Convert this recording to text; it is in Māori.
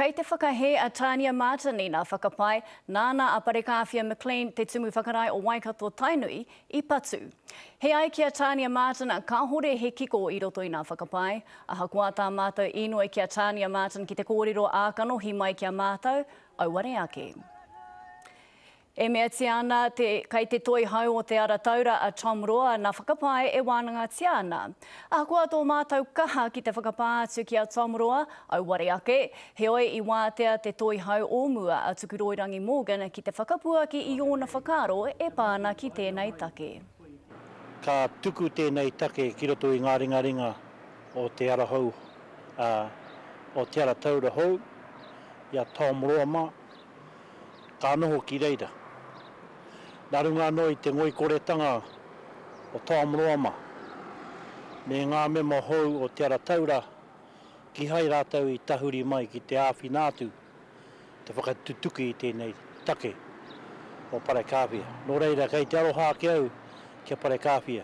kei te whakahe a Tania Martin i nā whakapai, nāna a Parekāwhia McLean te tumu whakarai o Waikato Tainui i Patu. He ai ki a Tania Martin a ka hore he kiko i roto i nā whakapai, a hakua tā mātou inoi ki a Tania Martin ki te kōrero ākano hi mai ki a mātou, au ware ake. E mea tiana, kei te toi hau o te ara taura a Tom Roa na whakapai e wānanga tiana. A kua tō mātou kaha ki te whakapātu ki a Tom Roa, au ware ake, he oi i wātea te toi hau o mua a Tukuroirangi Morgan ki te whakapua ki i ona whakaro e pāna ki tēnei take. Ka tuku tēnei take ki roto i ngā ringa o te ara hau, o te ara taura hau, i a Tom Roa ma, ka noho ki reira. Nā runga noi te ngoi koretanga o Tom Roa ma. Me ngā mema hou o te ara taura, ki hai rātau i tahuri mai ki te āwhinātu, te whakatutuki i tēnei take o Parekāwhia. Nō reira, kei te aroha ke au, kia Parekāwhia.